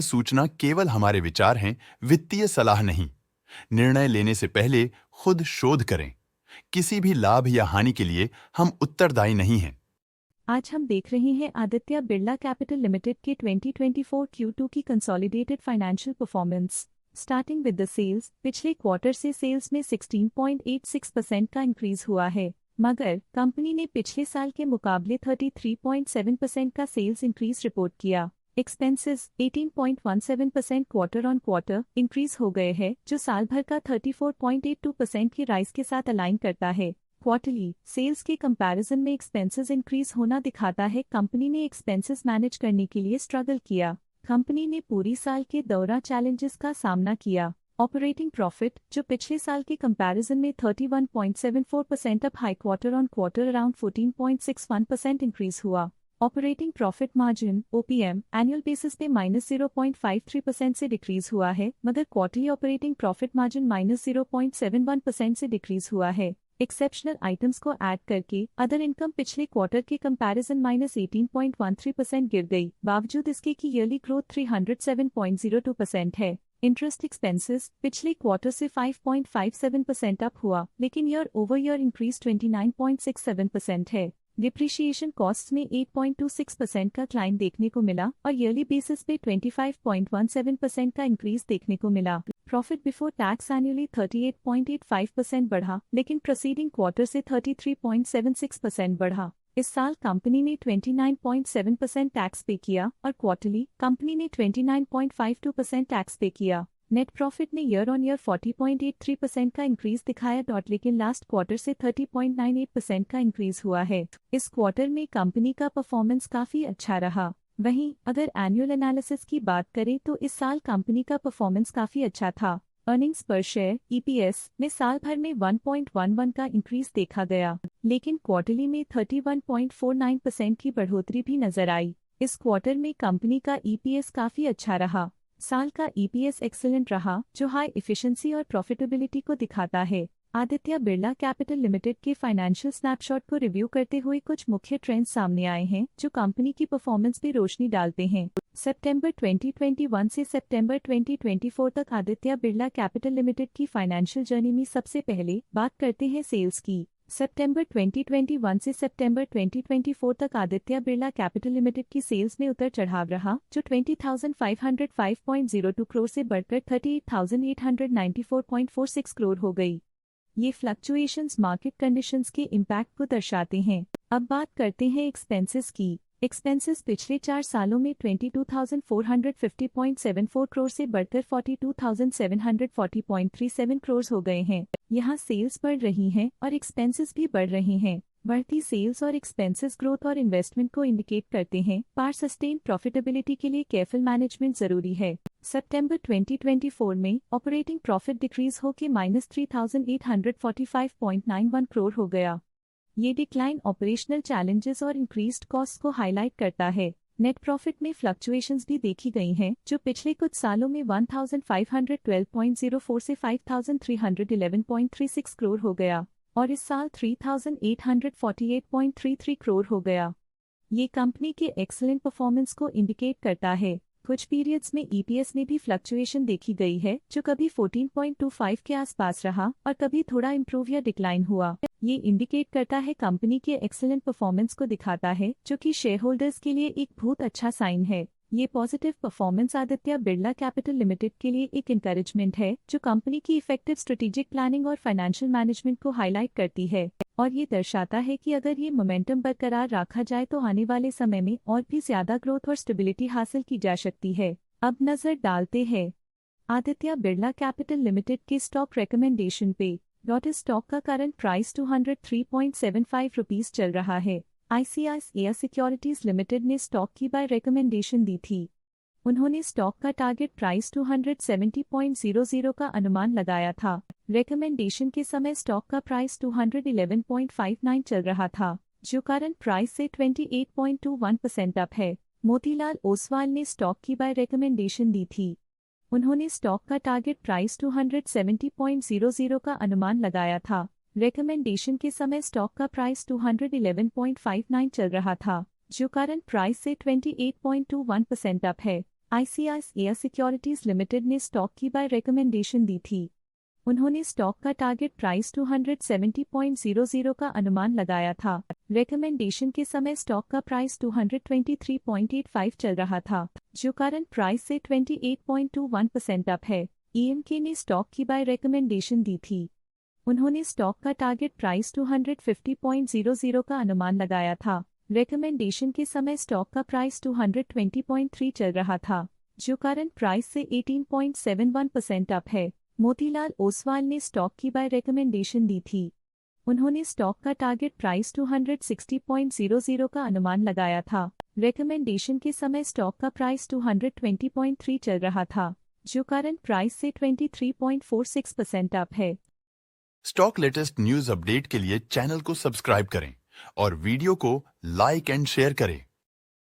सूचना केवल हमारे विचार हैं, वित्तीय सलाह नहीं। निर्णय लेने से पहले खुद शोध करें। किसी भी लाभ या हानि के लिए हम उत्तरदायी नहीं हैं। आज हम देख रहे हैं आदित्य बिरला कैपिटल लिमिटेड के 2024 Q2 की consolidated financial performance. Starting with the sales, पिछले क्वार्टर से सेल्स में 16.86% का इंक्रीज हुआ है, मगर कंपनी ने पिछले साल के मुकाबले 33.7% का सेल्स इंक्रीज रिपोर्ट किया। Expenses 18.17% quarter on quarter increase हो गए हैं, जो साल भर का 34.82% की राइज के साथ अलाइन करता है। क्वार्टरली सेल्स के कंपैरिजन में एक्सपेंसेस इंक्रीज होना दिखाता है कंपनी ने एक्सपेंसेस मैनेज करने के लिए स्ट्रगल किया। कंपनी ने पूरी साल के दौरान चैलेंजेस का सामना किया। ऑपरेटिंग प्रॉफिट, जो पिछले साल के कंपैरिजन में 31.74% up high quarter on quarter around 14.61% increase हुआ। Operating profit margin OPM annual basis पे -0.53% से डिक्रीज हुआ है, मगर क्वार्टरली ऑपरेटिंग प्रॉफिट मार्जिन -0.71% से डिक्रीज हुआ है। एक्सेप्शनल आइटम्स को ऐड करके अदर इनकम पिछले क्वार्टर के कंपैरिजन -18.13% गिर गई, बावजूद इसके कि ईयरली ग्रोथ 307.02% है। इंटरेस्ट एक्सपेंसेस पिछले क्वार्टर से 5.57% अप हुआ, लेकिन ईयर ओवर ईयर इंक्रीज 29.67% है। डिप्रिशिएशन कॉस्ट्स में 8.26% का क्लाइम देखने को मिला और ईयरली बेसिस पे 25.17% का इंक्रीज देखने को मिला। प्रॉफिट बिफोर टैक्स एनुअली 38.85% बढ़ा, लेकिन प्रोसीडिंग क्वार्टर से 33.76% बढ़ा। इस साल कंपनी ने 29.7% टैक्स पे किया और क्वार्टरली कंपनी ने 29.52% टैक्स पे किया। नेट प्रॉफिट ने ईयर ऑन ईयर 40.83% का इंक्रीज दिखाया, लेकिन लास्ट क्वार्टर से 30.98% का इंक्रीज हुआ है। इस क्वार्टर में कंपनी का परफॉर्मेंस काफी अच्छा रहा। वहीं अगर एनुअल एनालिसिस की बात करें तो इस साल कंपनी का परफॉर्मेंस काफी अच्छा था। अर्निंग्स पर शेयर EPS में साल भर में 1.11 का इंक्रीज देखा गया, लेकिन क्वार्टरली में 31.49% की बढ़ोतरी भी नजर आई। इस क्वार्टर में कंपनी का EPS काफी अच्छा रहा। साल का EPS एक्सीलेंट रहा, जो हाई एफिशिएंसी और प्रॉफिटेबिलिटी को दिखाता है। आदित्य बिरला कैपिटल लिमिटेड के फाइनेंशियल स्नैपशॉट को रिव्यू करते हुए कुछ मुख्य ट्रेंड्स सामने आए हैं, जो कंपनी की परफॉर्मेंस पे रोशनी डालते हैं। सितंबर 2021 से सितंबर 2024 तक आदित्य बिरला कैपिटल लिमिटेड की फाइनेंशियल जर्नी में सबसे पहले बात करते हैं सेल्स की। सितंबर 2021 से सितंबर 2024 तक आदित्य बिरला कैपिटल लिमिटेड की सेल्स में उतर चढ़ाव रहा, जो 20,505.02 करोड़ से बढ़कर 38,894.46 करोड़ हो गई। ये फ्लक्चुएशंस मार्केट कंडीशंस के इम्पैक्ट को दर्शाते हैं। अब बात करते हैं एक्सपेंसेस की। एक्सपेंसेस पिछले 4 सालों में 22,450.74 करोड़ से बढ़कर 42,740.37 करोड़ हो गए हैं। यहाँ सेल्स बढ़ रही हैं और एक्सपेंसेस भी बढ़ रहे हैं। बढ़ती सेल्स और एक्सपेंसेस ग्रोथ और इन्वेस्टमेंट को इंडिकेट करते हैं, पर सस्टेन प्रॉफिटेबिलिटी के लिए केयरफुल मैनेजमेंट जरूरी है। सितंबर 2024 में ऑपरेटिंग प्रॉफिट डिक्रीज होकर -3,845.91 करोड़ हो गया। ये डिक्लाइन ऑपरेशनल चैलेंजेस और इंक्रीज्ड कॉस्ट को हाईलाइट करता है। नेट प्रॉफिट में फ्लक्चुएशंस भी देखी गई हैं, जो पिछले कुछ सालों में 1,512.04 से 5,311.36 करोड़ हो गया और इस साल 3,848.33 करोड़ हो गया। ये कंपनी के एक्सीलेंट परफॉर्मेंस को इंडिकेट करता है। कुछ पीरियड्स में EPS में भी फ्लक्चुएशन देखी गई है, जो कभी 14.25 के आसपास रहा और कभी थोड़ा इम्प्रूव या डिक्लाइन हुआ। ये इंडिकेट करता है कंपनी के एक्सीलेंट परफॉर्मेंस को दिखाता है, जो कि शेयर होल्डर्स के लिए एक बहुत अच्छा साइन है। ये positive performance Aditya Birla capital limited के लिए एक इंकरेजमेंट है, जो कंपनी की इफेक्टिव स्ट्रेटेजिक प्लानिंग और फाइनेंशियल मैनेजमेंट को हाईलाइट करती है और ये दर्शाता है कि अगर ये मोमेंटम बरकरार रखा जाए तो आने वाले समय में और भी ज्यादा ग्रोथ और स्टेबिलिटी हासिल की जा सकती है। अब नजर डालते हैं आदित्य बिरला कैपिटल लिमिटेड के स्टॉक रिकमेंडेशन पे। स्टॉक का करंट प्राइस 203.75 रुपीज चल रहा है। ICICI सिक्योरिटीज लिमिटेड ने स्टॉक की बाय रिकमेंडेशन दी थी। उन्होंने स्टॉक का टारगेट प्राइस 270.00 का अनुमान लगाया था। रिकमेंडेशन के समय स्टॉक का प्राइस 211.59 चल रहा था, जो करंट प्राइस से 28.21% अप है। मोतीलाल ओसवाल ने स्टॉक की बाय रिकमेंडेशन दी थी। उन्होंने स्टॉक का टारगेट प्राइस 270.00 का अनुमान लगाया था। रिकमेंडेशन के समय स्टॉक का प्राइस 211.59 चल रहा था, जो करंट प्राइस से 28.21% अप है। ICICI सिक्योरिटीज लिमिटेड ने स्टॉक की बाय रिकमेंडेशन दी थी। उन्होंने स्टॉक का टारगेट प्राइस 270.00 का अनुमान लगाया था। रिकमेंडेशन के समय स्टॉक का प्राइस 223.85 चल रहा था, जो करंट प्राइस से 28.21% अप है। EMK ने स्टॉक की बाय रिकमेंडेशन दी थी। उन्होंने स्टॉक का टारगेट प्राइस 250.00 का अनुमान लगाया था। रिकमेंडेशन के समय स्टॉक का प्राइस 220.3 चल रहा था, जो करंट प्राइस से 18.71% अप है। मोतीलाल ओसवाल ने स्टॉक की बाय रिकमेंडेशन दी थी। उन्होंने स्टॉक का टारगेट प्राइस 260.00 का अनुमान लगाया था। रिकमेंडेशन के समय स्टॉक का प्राइस 220.3 चल रहा था, जो करंट प्राइस से 23.46% अप है। स्टॉक लेटेस्ट न्यूज अपडेट के लिए चैनल को सब्सक्राइब करें और वीडियो को लाइक एंड शेयर करें।